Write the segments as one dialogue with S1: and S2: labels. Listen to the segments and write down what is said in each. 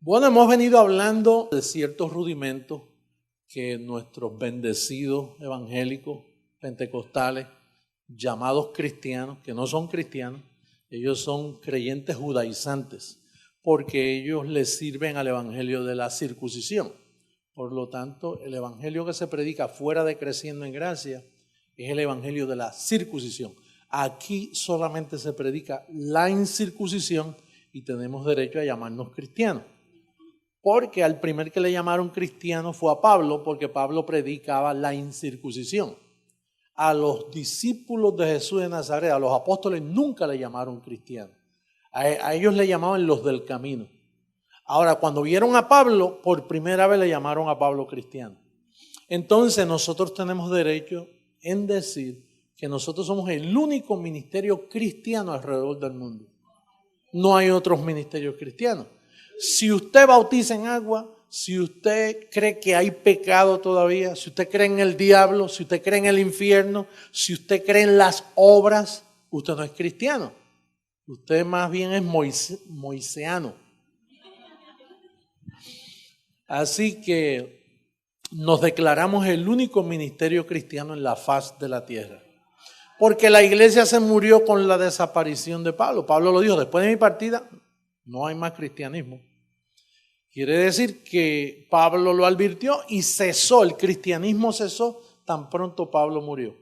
S1: Bueno, hemos venido hablando de ciertos rudimentos que nuestros bendecidos evangélicos, pentecostales, llamados cristianos, que no son cristianos, ellos son creyentes judaizantes, porque ellos les sirven al evangelio de la circuncisión. Por lo tanto, el evangelio que se predica fuera de Creciendo en Gracia es el evangelio de la circuncisión. Aquí solamente se predica la incircuncisión y tenemos derecho a llamarnos cristianos. Porque al primer que le llamaron cristiano fue a Pablo, porque Pablo predicaba la incircuncisión. A los discípulos de Jesús de Nazaret, a los apóstoles, nunca le llamaron cristianos. A ellos le llamaban los del camino. Ahora, cuando vieron a Pablo, por primera vez le llamaron a Pablo cristiano. Entonces nosotros tenemos derecho en decir que nosotros somos el único ministerio cristiano alrededor del mundo. No hay otros ministerios cristianos. Si usted bautiza en agua, si usted cree que hay pecado todavía, si usted cree en el diablo, si usted cree en el infierno, si usted cree en las obras, usted no es cristiano. Usted más bien es moiseano. Así que nos declaramos el único ministerio cristiano en la faz de la tierra. Porque la iglesia se murió con la desaparición de Pablo. Pablo lo dijo, después de mi partida no hay más cristianismo. Quiere decir que Pablo lo advirtió y cesó, el cristianismo cesó tan pronto Pablo murió.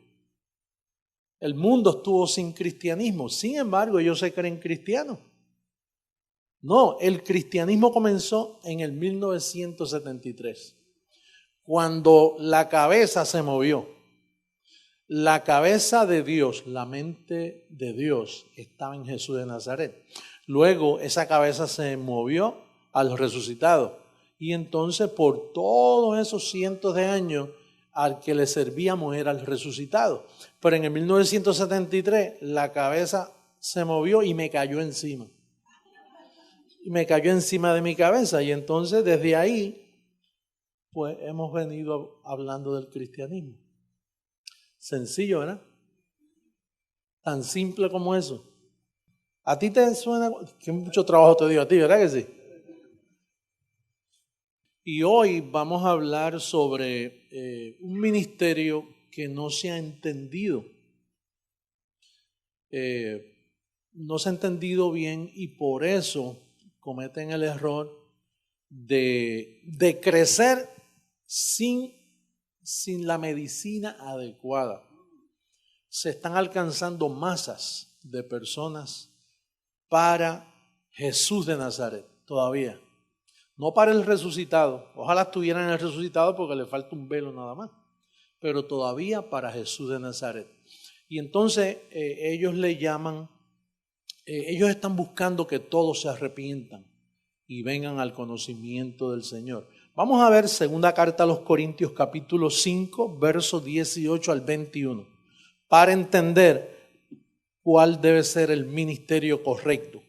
S1: El mundo estuvo sin cristianismo, sin embargo ellos se creen cristianos. No, el cristianismo comenzó en el 1973, cuando la cabeza se movió. La cabeza de Dios, la mente de Dios estaba en Jesús de Nazaret. Luego esa cabeza se movió al resucitado. Y entonces por todos esos cientos de años al que le servíamos era el resucitado. Pero en el 1973 la cabeza se movió y me cayó encima. Y me cayó encima de mi cabeza. Y entonces desde ahí pues hemos venido hablando del cristianismo. Sencillo, ¿verdad? Tan simple como eso. ¿A ti te suena? Que mucho trabajo te dio a ti, ¿verdad que sí? Y hoy vamos a hablar sobre un ministerio que no se ha entendido. No se ha entendido bien y por eso cometen el error de crecer sin la medicina adecuada. Se están alcanzando masas de personas para Jesús de Nazaret todavía. No para el resucitado. Ojalá estuvieran en el resucitado porque le falta un velo nada más. Pero todavía para Jesús de Nazaret. Y entonces ellos le llaman, ellos están buscando que todos se arrepientan y vengan al conocimiento del Señor. Vamos a ver segunda carta a los Corintios capítulo 5, versos 18 al 21, para entender cuál debe ser el ministerio correcto.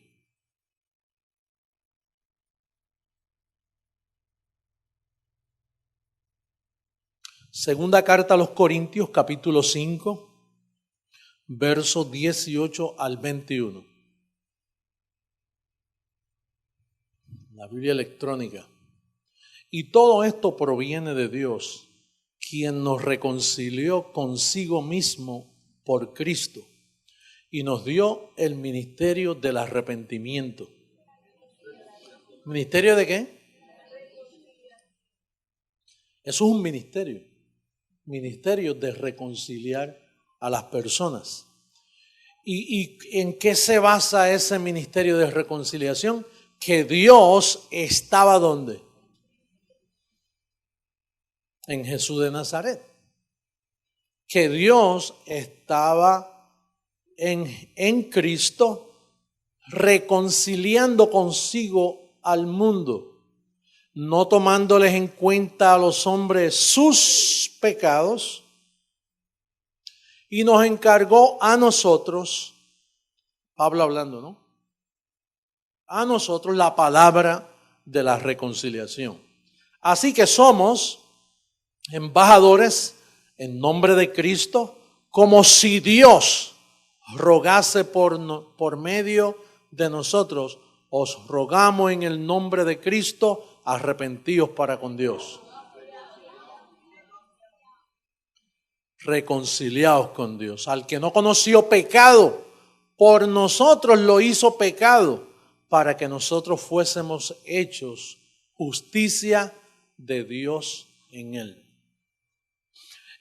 S1: Segunda carta a los Corintios capítulo 5, versos 18 al 21. La Biblia electrónica. Y todo esto proviene de Dios, quien nos reconcilió consigo mismo por Cristo y nos dio el ministerio del arrepentimiento. ¿Ministerio de qué? Eso es un ministerio. Ministerio de reconciliar a las personas. ¿Y en qué se basa ese ministerio de reconciliación? Que Dios estaba ¿dónde? En Jesús de Nazaret. Que Dios estaba en Cristo reconciliando consigo al mundo, no tomándoles en cuenta a los hombres sus pecados, y nos encargó a nosotros, Pablo hablando, ¿no? A nosotros la palabra de la reconciliación. Así que somos embajadores en nombre de Cristo, como si Dios rogase por medio de nosotros. os rogamos en el nombre de Cristo, arrepentíos para con Dios. Reconciliaos con Dios. Al que no conoció pecado, por nosotros lo hizo pecado, para que nosotros fuésemos hechos justicia de Dios en él.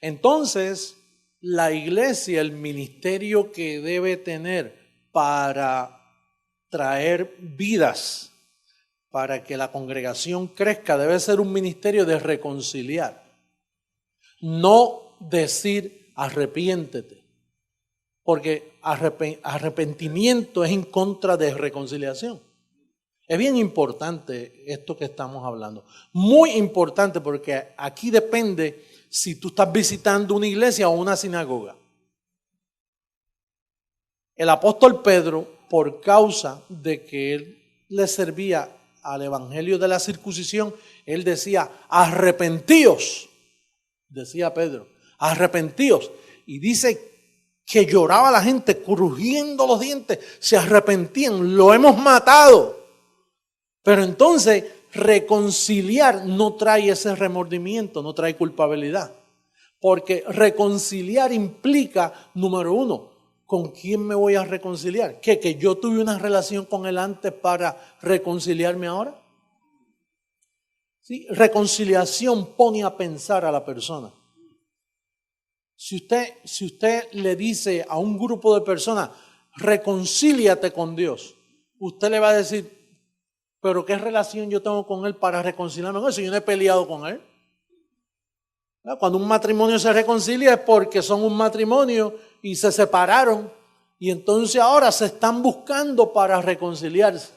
S1: Entonces, la iglesia, el ministerio que debe tener para traer vidas, para que la congregación crezca, debe ser un ministerio de reconciliar. No decir arrepiéntete, porque arrepentimiento es en contra de reconciliación. Es bien importante esto que estamos hablando, muy importante, porque aquí depende si tú estás visitando una iglesia o una sinagoga. El apóstol Pedro, por causa de que él le servía al evangelio de la circuncisión, él decía, arrepentíos, decía Pedro, arrepentíos. Y dice que lloraba la gente, crujiendo los dientes, se arrepentían, lo hemos matado. Pero entonces reconciliar no trae ese remordimiento, no trae culpabilidad. Porque reconciliar implica, número uno, ¿con quién me voy a reconciliar? ¿Que yo tuve una relación con él antes para reconciliarme ahora? ¿Sí? Reconciliación pone a pensar a la persona. Si usted le dice a un grupo de personas, reconcíliate con Dios, usted le va a decir, pero ¿qué relación yo tengo con él para reconciliarme con él? Si yo no he peleado con él. Cuando un matrimonio se reconcilia es porque son un matrimonio y se separaron y entonces ahora se están buscando para reconciliarse.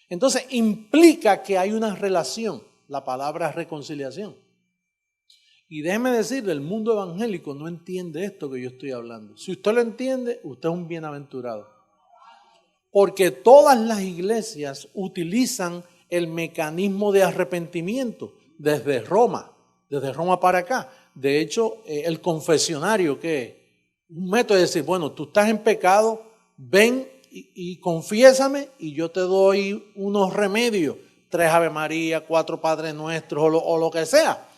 S1: Entonces implica que hay una relación, la palabra reconciliación. Y déjeme decirle, el mundo evangélico no entiende esto que yo estoy hablando. Si usted lo entiende, usted es un bienaventurado. Porque todas las iglesias utilizan el mecanismo de arrepentimiento desde Roma para acá. De hecho, el confesionario, que es un método de decir, bueno, tú estás en pecado, ven y confiésame y yo te doy unos remedios, 3 Ave María, 4 Padre Nuestros o lo que sea.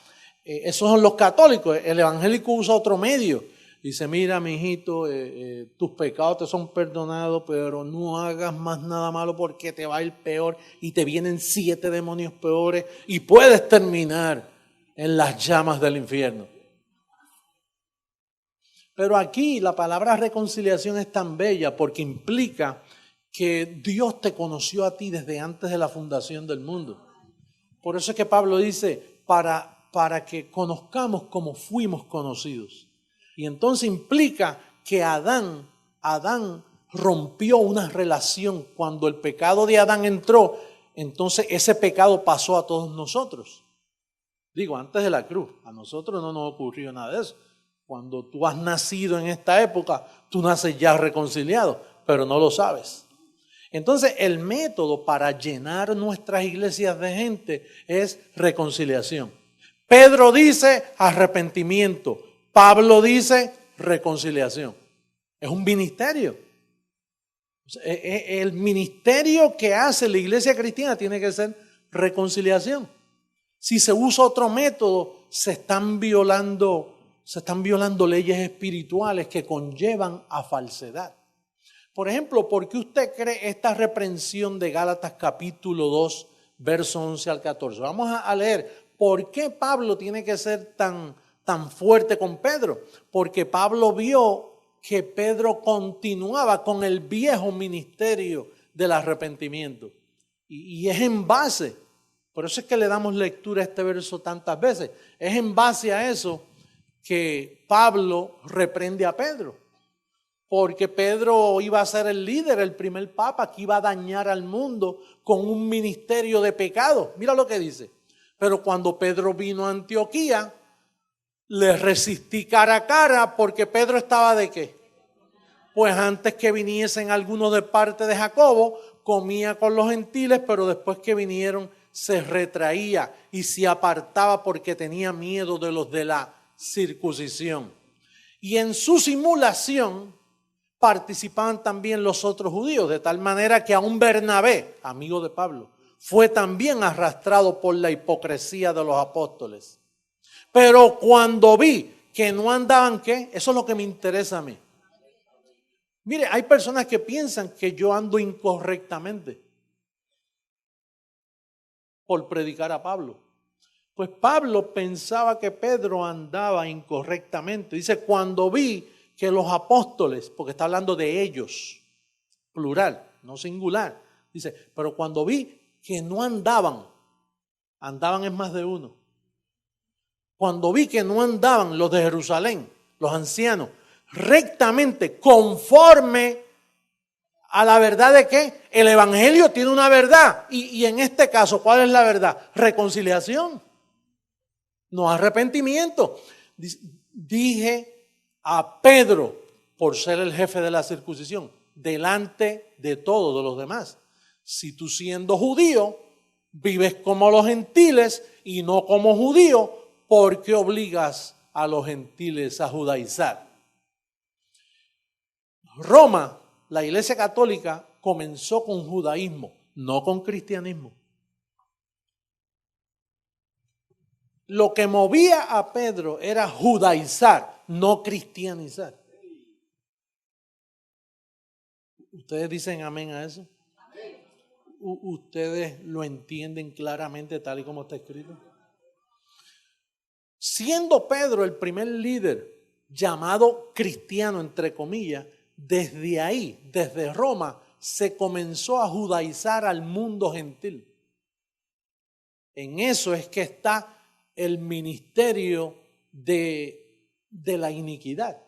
S1: Esos son los católicos. El evangélico usa otro medio. Dice, mira, mijito, tus pecados te son perdonados, pero no hagas más nada malo porque te va a ir peor y te vienen 7 demonios peores y puedes terminar en las llamas del infierno. Pero aquí la palabra reconciliación es tan bella porque implica que Dios te conoció a ti desde antes de la fundación del mundo. Por eso es que Pablo dice, para que conozcamos como fuimos conocidos. Y entonces implica que Adán rompió una relación. Cuando el pecado de Adán entró, entonces ese pecado pasó a todos nosotros. Digo, antes de la cruz, a nosotros no nos ocurrió nada de eso. Cuando tú has nacido en esta época, tú naces ya reconciliado, pero no lo sabes. Entonces el método para llenar nuestras iglesias de gente es reconciliación. Pedro dice arrepentimiento. Pablo dice reconciliación. Es un ministerio. El ministerio que hace la iglesia cristiana tiene que ser reconciliación. Si se usa otro método, se están violando leyes espirituales que conllevan a falsedad. Por ejemplo, ¿por qué usted cree esta reprensión de Gálatas capítulo 2, verso 11 al 14? Vamos a leer por qué Pablo tiene que ser tan fuerte con Pedro. Porque Pablo vio que Pedro continuaba con el viejo ministerio del arrepentimiento. Y es en base, por eso es que le damos lectura a este verso tantas veces, es en base a eso que Pablo reprende a Pedro. Porque Pedro iba a ser el líder, el primer papa que iba a dañar al mundo con un ministerio de pecado. Mira lo que dice. Pero cuando Pedro vino a Antioquía, le resistí cara a cara porque Pedro estaba ¿de qué? Pues antes que viniesen algunos de parte de Jacobo, comía con los gentiles, pero después que vinieron se retraía y se apartaba porque tenía miedo de los de la circuncisión. Y en su simulación, participaban también los otros judíos, de tal manera que aún Bernabé, amigo de Pablo, fue también arrastrado por la hipocresía de los apóstoles. Pero cuando vi que no andaban, ¿qué? Eso es lo que me interesa a mí. Mire, hay personas que piensan que yo ando incorrectamente por predicar a Pablo. Pues Pablo pensaba que Pedro andaba incorrectamente. Dice, cuando vi que los apóstoles, porque está hablando de ellos, plural, no singular. Dice, pero cuando vi que no andaban es más de uno. Cuando vi que no andaban los de Jerusalén, los ancianos, rectamente, conforme a la verdad de que el evangelio tiene una verdad. Y en este caso, ¿cuál es la verdad? Reconciliación, no arrepentimiento. Dije a Pedro, por ser el jefe de la circuncisión, delante de todos los demás, si tú siendo judío vives como los gentiles y no como judío, ¿por qué obligas a los gentiles a judaizar? Roma, la Iglesia Católica, comenzó con judaísmo, no con cristianismo. Lo que movía a Pedro era judaizar, no cristianizar. ¿Ustedes dicen amén a eso? ¿Ustedes lo entienden claramente tal y como está escrito? Siendo Pedro el primer líder llamado cristiano, entre comillas, desde ahí, desde Roma, se comenzó a judaizar al mundo gentil. En eso es que está el ministerio de la iniquidad.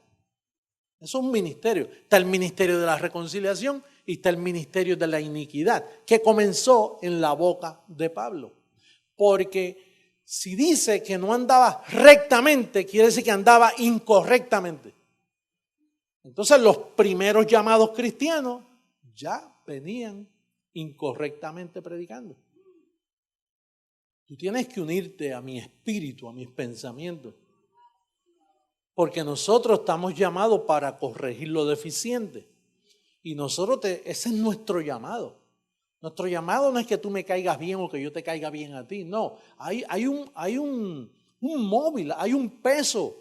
S1: Es un ministerio. Está el ministerio de la reconciliación y está el ministerio de la iniquidad, que comenzó en la boca de Pablo. Porque si dice que no andaba rectamente, quiere decir que andaba incorrectamente. Entonces los primeros llamados cristianos ya venían incorrectamente predicando. Tú tienes que unirte a mi espíritu, a mis pensamientos. Porque nosotros estamos llamados para corregir lo deficiente. Y nosotros, ese es nuestro llamado. Nuestro llamado no es que tú me caigas bien o que yo te caiga bien a ti. No, hay un móvil, hay un peso.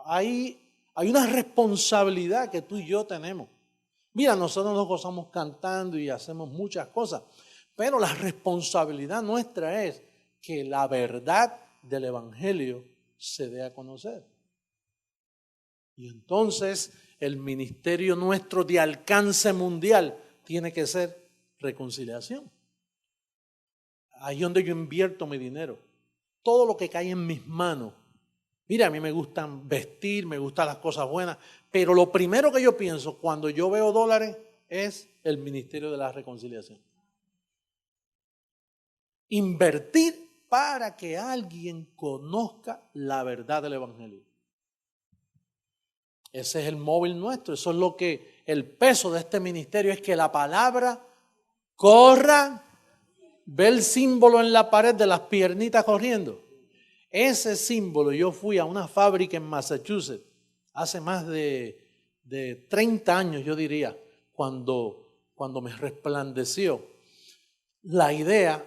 S1: Hay una responsabilidad que tú y yo tenemos. Mira, nosotros nos gozamos cantando y hacemos muchas cosas. Pero la responsabilidad nuestra es que la verdad del evangelio se dé a conocer. Y entonces el ministerio nuestro de alcance mundial tiene que ser reconciliación. Ahí es donde yo invierto mi dinero. Todo lo que cae en mis manos. Mira, a mí me gustan vestir, me gustan las cosas buenas, pero lo primero que yo pienso cuando yo veo dólares es el ministerio de la reconciliación. Invertir para que alguien conozca la verdad del evangelio. Ese es el móvil nuestro, eso es lo que el peso de este ministerio es que la palabra corra. Ve el símbolo en la pared de las piernitas corriendo. Ese símbolo, yo fui a una fábrica en Massachusetts hace más de 30 años, yo diría, cuando me resplandeció la idea.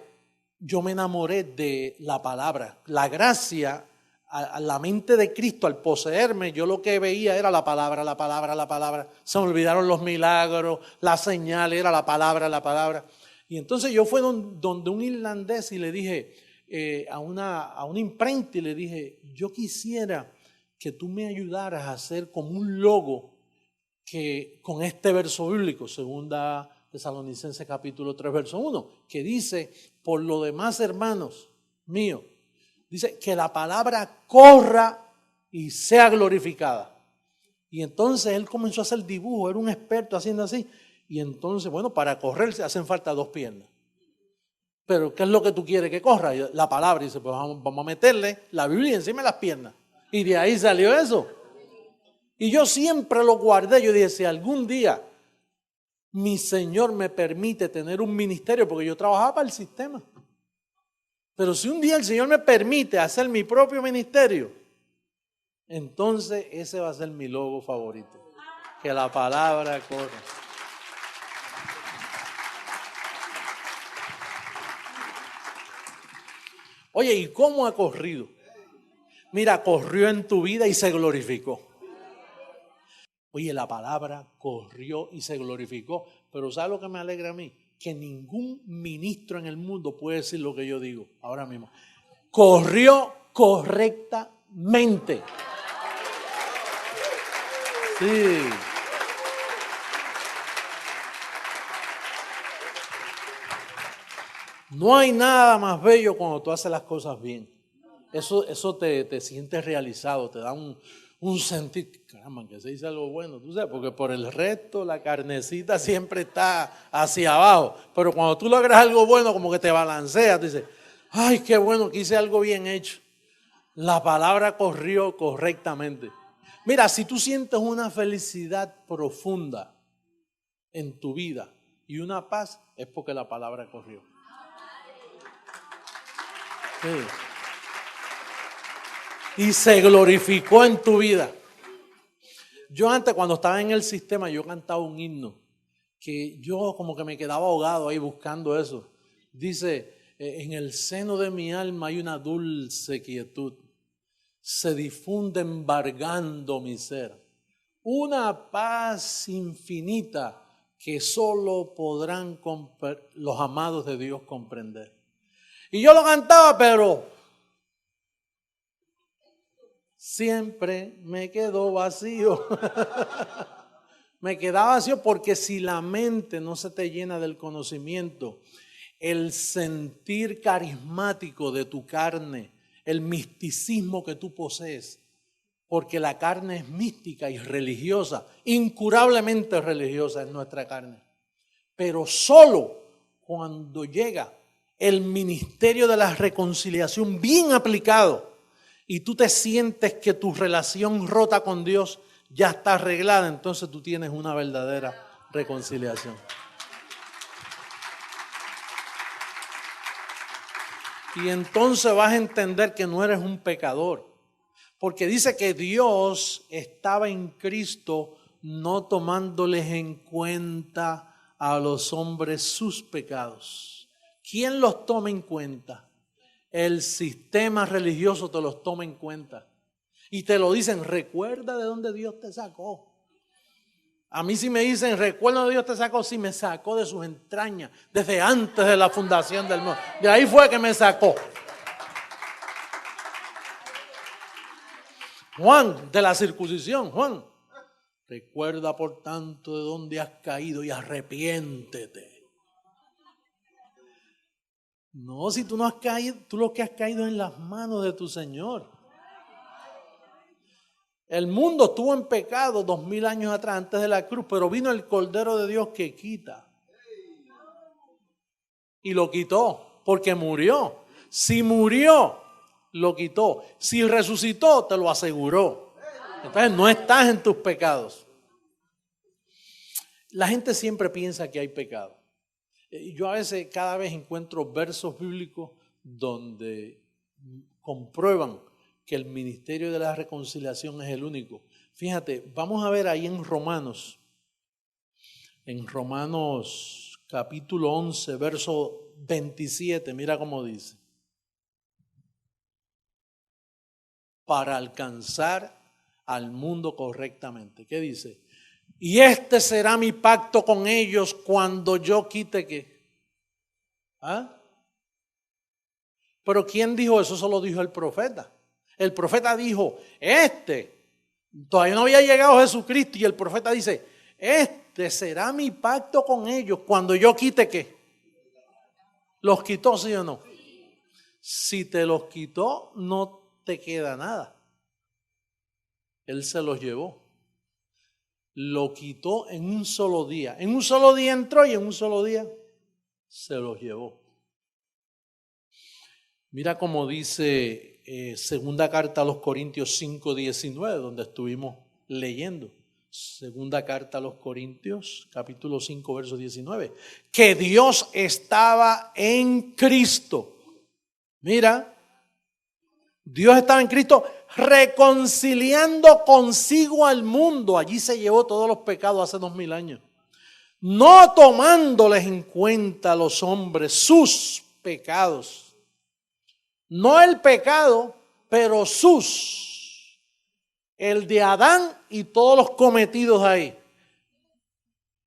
S1: Yo me enamoré de la palabra, la gracia, a la mente de Cristo al poseerme, yo lo que veía era la palabra, la palabra, la palabra. Se me olvidaron los milagros, la señal, era la palabra, la palabra. Y entonces yo fui donde un irlandés y le dije, a una imprenta y le dije, yo quisiera que tú me ayudaras a hacer como un logo que con este verso bíblico, 2 Tesalonicenses capítulo 3, verso 1, que dice, por lo demás, hermanos míos, dice que la palabra corra y sea glorificada. Y entonces él comenzó a hacer dibujo, era un experto haciendo así. Y entonces, bueno, para correr se hacen falta 2 piernas. Pero ¿qué es lo que tú quieres que corra? La palabra. Y dice, pues vamos a meterle la Biblia encima de las piernas. Y de ahí salió eso. Y yo siempre lo guardé. Yo dije, si algún día mi Señor me permite tener un ministerio, porque yo trabajaba para el sistema. Pero si un día el Señor me permite hacer mi propio ministerio, entonces ese va a ser mi logo favorito. Que la palabra corre. Oye, ¿y cómo ha corrido? Mira, corrió en tu vida y se glorificó. Oye, la palabra corrió y se glorificó. Pero ¿sabes lo que me alegra a mí? Que ningún ministro en el mundo puede decir lo que yo digo ahora mismo. Corrió correctamente. Sí. No hay nada más bello cuando tú haces las cosas bien. Eso te sientes realizado, te da un sentir, caramba, que se dice algo bueno, tú sabes, porque por el resto la carnecita siempre está hacia abajo. Pero cuando tú logras algo bueno, como que te balanceas, tú dices, ay, qué bueno que hice algo bien hecho. La palabra corrió correctamente. Mira, si tú sientes una felicidad profunda en tu vida y una paz, es porque la palabra corrió. Sí. Y se glorificó en tu vida. Yo antes, cuando estaba en el sistema, yo cantaba un himno que yo como que me quedaba ahogado ahí buscando eso. Dice, en el seno de mi alma hay una dulce quietud, se difunde embargando mi ser, una paz infinita que solo podrán los amados de Dios comprender. Y yo lo cantaba, pero siempre me quedó vacío. Me quedaba vacío porque si la mente no se te llena del conocimiento, el sentir carismático de tu carne, el misticismo que tú posees, porque la carne es mística y religiosa, incurablemente religiosa es nuestra carne. Pero solo cuando llega el ministerio de la reconciliación bien aplicado y tú te sientes que tu relación rota con Dios ya está arreglada, entonces tú tienes una verdadera reconciliación. Y entonces vas a entender que no eres un pecador. Porque dice que Dios estaba en Cristo no tomándoles en cuenta a los hombres sus pecados. ¿Quién los toma en cuenta? El sistema religioso te los toma en cuenta. Y te lo dicen, recuerda de dónde Dios te sacó. A mí si me dicen, recuerda de dónde Dios te sacó, sí me sacó de sus entrañas, desde antes de la fundación del mundo. De ahí fue que me sacó. Juan, de la circuncisión, Juan, recuerda por tanto de dónde has caído y arrepiéntete. No, si tú no has caído, tú lo que has caído es en las manos de tu Señor. El mundo estuvo en pecado 2000 años atrás, antes de la cruz, pero vino el Cordero de Dios que quita. Y lo quitó, porque murió. Si murió, lo quitó. Si resucitó, te lo aseguró. Entonces no estás en tus pecados. La gente siempre piensa que hay pecado. Yo a veces cada vez encuentro versos bíblicos donde comprueban que el ministerio de la reconciliación es el único. Fíjate, vamos a ver ahí en Romanos capítulo 11, verso 27, mira cómo dice. Para alcanzar al mundo correctamente. ¿Qué dice? Y este será mi pacto con ellos cuando yo quite ¿qué? ¿Ah? Pero ¿quién dijo eso? Eso lo dijo el profeta. El profeta dijo, todavía no había llegado Jesucristo y el profeta dice, este será mi pacto con ellos cuando yo quite ¿qué? ¿Los quitó, sí o no? Si te los quitó, no te queda nada. Él se los llevó. Lo quitó en un solo día. En un solo día entró y en un solo día se los llevó. Mira cómo dice segunda carta a los Corintios 5:19, donde estuvimos leyendo. Segunda carta a los Corintios, capítulo 5, verso 19. Que Dios estaba en Cristo. Mira, Dios estaba en Cristo reconciliando consigo al mundo. Allí se llevó todos los pecados hace 2000 años. No tomándoles en cuenta a los hombres sus pecados. No el pecado, pero sus. El de Adán y todos los cometidos ahí.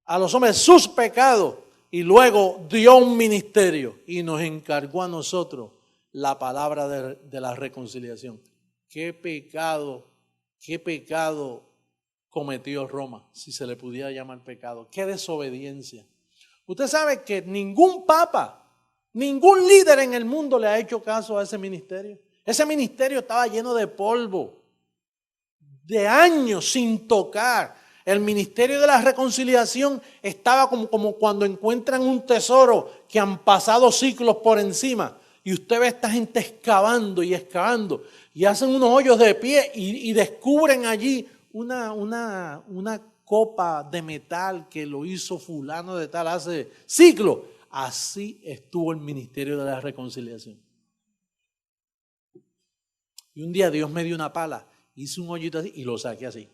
S1: A los hombres sus pecados. Y luego dio un ministerio y nos encargó a nosotros la palabra de la reconciliación. Qué pecado cometió Roma, si se le pudiera llamar pecado. Qué desobediencia. Usted sabe que ningún papa, ningún líder en el mundo le ha hecho caso a ese ministerio. Ese ministerio estaba lleno de polvo, de años sin tocar. El ministerio de la reconciliación estaba como cuando encuentran un tesoro que han pasado siglos por encima. Y usted ve a esta gente excavando y excavando. Y hacen unos hoyos de pie y descubren allí una copa de metal que lo hizo fulano de tal hace siglos. Así estuvo el ministerio de la reconciliación. Y un día Dios me dio una pala, hice un hoyito así y lo saqué así.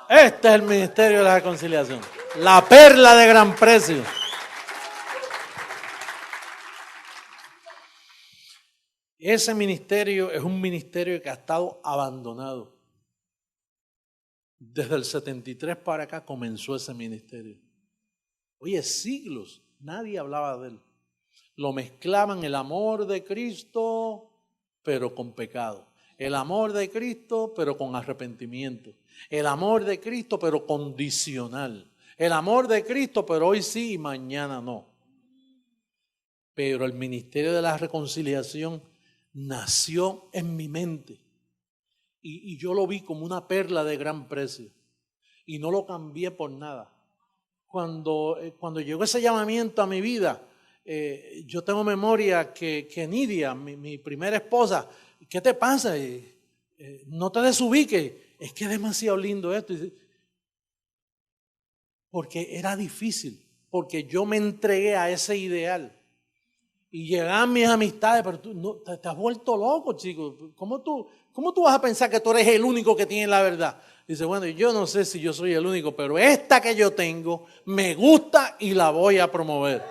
S1: Este es el ministerio de la reconciliación. La perla de gran precio. Ese ministerio es un ministerio que ha estado abandonado. Desde el 73 para acá comenzó ese ministerio. Oye, siglos, nadie hablaba de él. Lo mezclaban el amor de Cristo, pero con pecado. El amor de Cristo, pero con arrepentimiento. El amor de Cristo, pero condicional. El amor de Cristo, pero hoy sí y mañana no. Pero el ministerio de la reconciliación nació en mi mente. Y yo lo vi como una perla de gran precio. Y no lo cambié por nada. Cuando llegó ese llamamiento a mi vida, yo tengo memoria que Nidia, mi primera esposa, ¿qué te pasa? No te desubiques. Es que es demasiado lindo esto. Porque era difícil. Porque yo me entregué a ese ideal. Y llegaban mis amistades, pero tú no, te has vuelto loco, chico. ¿Cómo tú vas a pensar que tú eres el único que tiene la verdad? Dice, bueno, yo no sé si yo soy el único, pero esta que yo tengo me gusta y la voy a promover.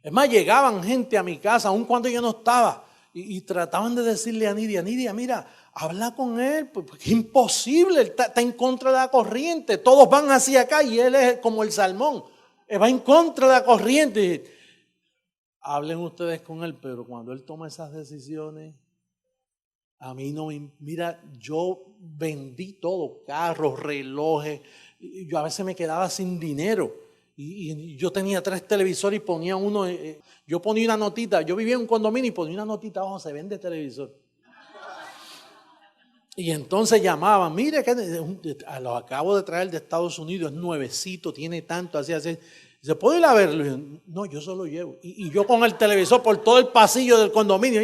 S1: Es más, llegaban gente a mi casa, aun cuando yo no estaba, y trataban de decirle a Nidia, mira, habla con él, porque es imposible, él está en contra de la corriente, todos van hacia acá y él es como el salmón, va en contra de la corriente. Hablen ustedes con él, pero cuando él toma esas decisiones, a mí no me... Mira, yo vendí todo, carros, relojes, yo a veces me quedaba sin dinero. Y yo tenía 3 televisores y ponía uno, yo ponía una notita, yo vivía en un condominio y ponía una notita abajo, se vende televisor. Y entonces llamaban, mire que lo acabo de traer de Estados Unidos, es nuevecito, tiene tanto, así. ¿Se puede ir a verlo? Y yo, no, yo solo llevo. Y yo con el televisor por todo el pasillo del condominio.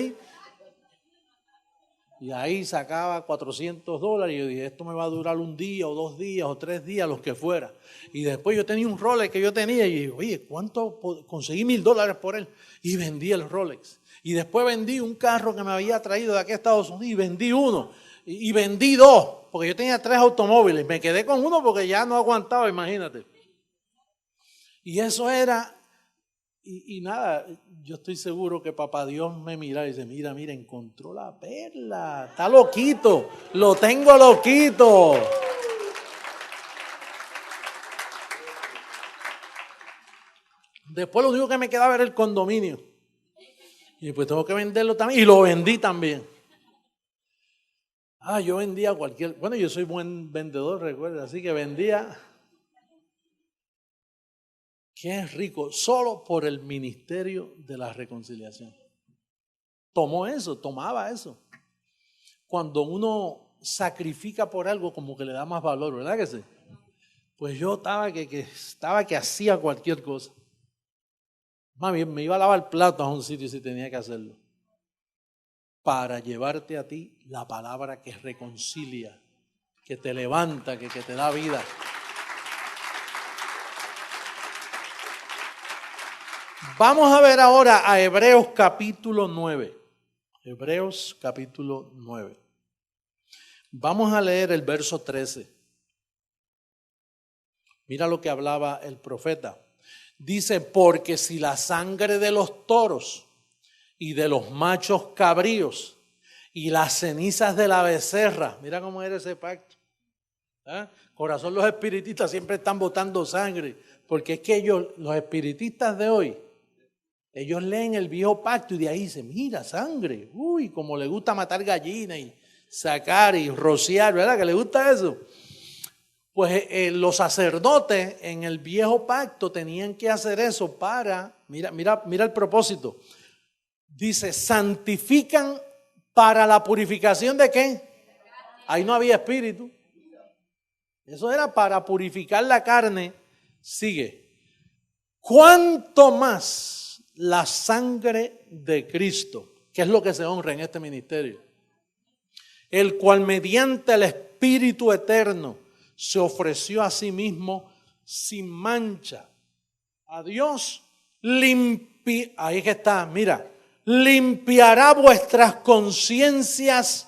S1: Y ahí sacaba $400 y yo dije, esto me va a durar 1 día o 2 días o 3 días, los que fuera. Y después yo tenía un Rolex que yo tenía y dije, oye, ¿cuánto? Conseguí $1000 por él y vendí el Rolex. Y después vendí un carro que me había traído de aquí a Estados Unidos y vendí uno. Y vendí 2, porque yo tenía 3 automóviles. Me quedé con uno porque ya no aguantaba, imagínate. Y eso era... Y nada, yo estoy seguro que papá Dios me mira y dice, mira, encontró la perla, está loquito, lo tengo loquito. Después lo único que me quedaba era el condominio. Y pues tengo que venderlo también, y lo vendí también. Yo vendía bueno, yo soy buen vendedor, recuerda, así que vendía... que es rico solo por el ministerio de la reconciliación. Tomaba eso. Cuando uno sacrifica por algo, como que le da más valor, ¿verdad que sí? Pues yo estaba que hacía cualquier cosa. Más bien, me iba a lavar platos a un sitio si tenía que hacerlo. Para llevarte a ti la palabra que reconcilia, que te levanta, que te da vida. Vamos a ver ahora a Hebreos capítulo 9. Hebreos capítulo 9. Vamos a leer el verso 13. Mira lo que hablaba el profeta. Dice, porque si la sangre de los toros y de los machos cabríos y las cenizas de la becerra, mira cómo era ese pacto. Corazón, los espiritistas siempre están botando sangre, porque es que ellos, los espiritistas de hoy, ellos leen el viejo pacto y de ahí dicen, mira, sangre, uy, como le gusta matar gallinas y sacar y rociar, ¿verdad? Que le gusta eso. Pues los sacerdotes en el viejo pacto tenían que hacer eso para, mira el propósito. Dice, santifican para la purificación ¿de qué? Ahí no había espíritu. Eso era para purificar la carne. Sigue. ¿Cuánto más la sangre de Cristo? Que es lo que se honra en este ministerio. El cual mediante el Espíritu eterno se ofreció a sí mismo sin mancha. A Dios ahí que está, mira, limpiará vuestras conciencias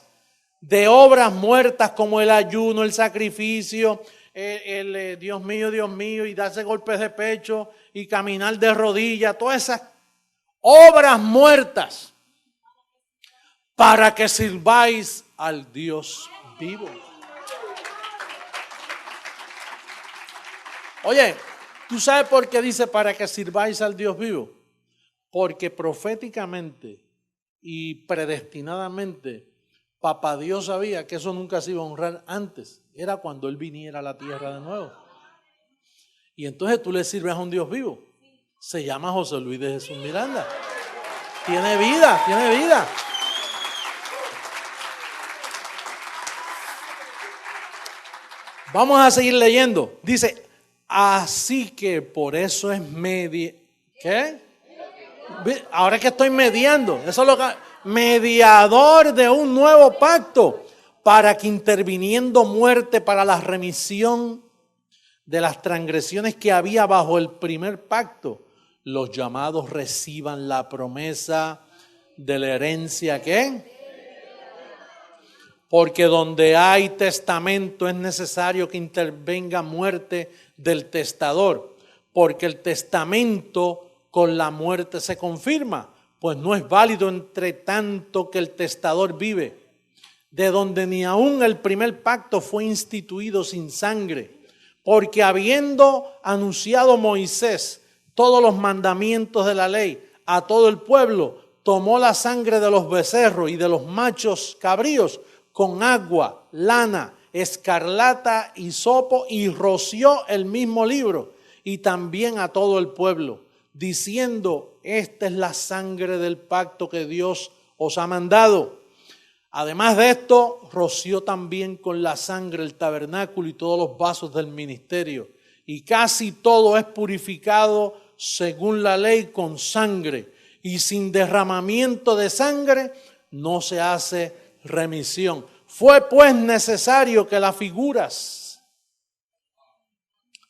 S1: de obras muertas como el ayuno, el sacrificio, Dios mío, y darse golpes de pecho y caminar de rodillas, todas esas obras muertas para que sirváis al Dios vivo. Oye, ¿tú sabes por qué dice para que sirváis al Dios vivo? Porque proféticamente y predestinadamente Papá Dios sabía que eso nunca se iba a honrar antes. Era cuando Él viniera a la tierra de nuevo. Y entonces tú le sirves a un Dios vivo. Se llama José Luis de Jesús Miranda. Tiene vida, tiene vida. Vamos a seguir leyendo. Dice, así que por eso es ¿qué? Ahora que estoy mediando, eso es lo que mediador de un nuevo pacto, para que interviniendo muerte para la remisión de las transgresiones que había bajo el primer pacto, los llamados reciban la promesa de la herencia ¿qué? Porque donde hay testamento es necesario que intervenga muerte del testador, porque el testamento con la muerte se confirma, pues no es válido entre tanto que el testador vive, de donde ni aún el primer pacto fue instituido sin sangre, porque habiendo anunciado Moisés todos los mandamientos de la ley a todo el pueblo, tomó la sangre de los becerros y de los machos cabríos con agua, lana, escarlata, hisopo y roció el mismo libro y también a todo el pueblo, diciendo, esta es la sangre del pacto que Dios os ha mandado. Además de esto, roció también con la sangre el tabernáculo y todos los vasos del ministerio. Y casi todo es purificado según la ley con sangre. Y sin derramamiento de sangre no se hace remisión. Fue pues necesario que las figuras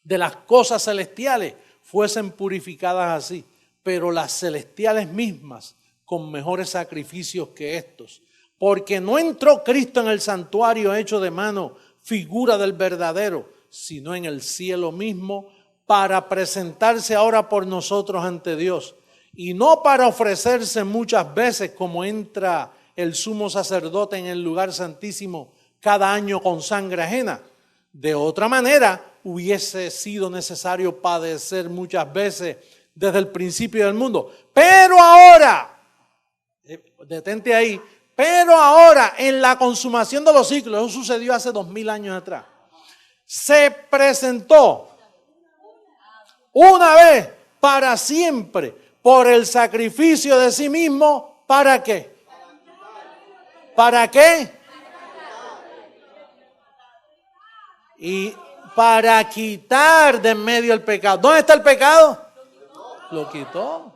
S1: de las cosas celestiales fuesen purificadas así, pero las celestiales mismas con mejores sacrificios que estos. Porque no entró Cristo en el santuario hecho de mano, figura del verdadero, sino en el cielo mismo, para presentarse ahora por nosotros ante Dios. Y no para ofrecerse muchas veces como entra el sumo sacerdote en el lugar santísimo cada año con sangre ajena. De otra manera, hubiese sido necesario padecer muchas veces desde el principio del mundo. Pero ahora, detente ahí, pero ahora en la consumación de los siglos, eso sucedió hace 2000 años atrás, se presentó una vez para siempre por el sacrificio de sí mismo. ¿Para qué? ¿Para qué? Y para quitar de en medio el pecado. ¿Dónde está el pecado? Lo quitó.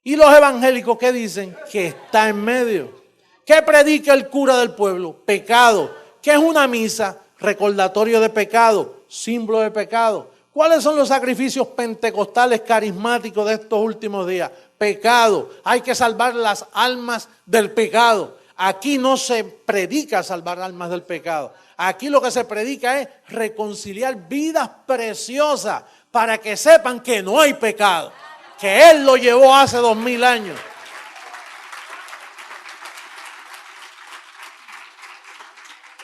S1: ¿Y los evangélicos qué dicen? Que está en medio. ¿Qué predica el cura del pueblo? Pecado. ¿Qué es una misa? Recordatorio de pecado, símbolo de pecado. ¿Cuáles son los sacrificios pentecostales carismáticos de estos últimos días? Pecado. Hay que salvar las almas del pecado. Aquí no se predica salvar almas del pecado. Aquí lo que se predica es reconciliar vidas preciosas para que sepan que no hay pecado, que Él lo llevó hace 2000 años.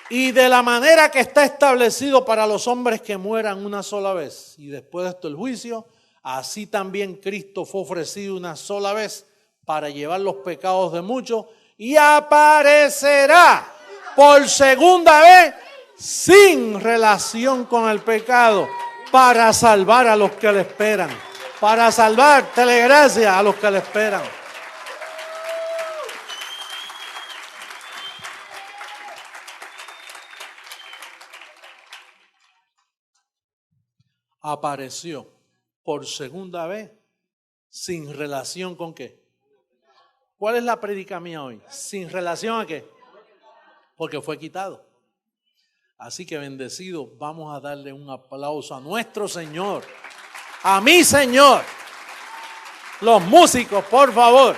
S1: Y de la manera que está establecido para los hombres que mueran una sola vez y después de esto el juicio, así también Cristo fue ofrecido una sola vez para llevar los pecados de muchos y aparecerá por segunda vez sin relación con el pecado para salvar a los que le esperan, para salvar, telegracia, a los que le esperan. Apareció por segunda vez sin relación con qué. ¿Cuál es la prédica mía hoy? ¿Sin relación a qué? Porque fue quitado. Así que bendecido, vamos a darle un aplauso a nuestro Señor, a mi Señor. Los músicos, por favor.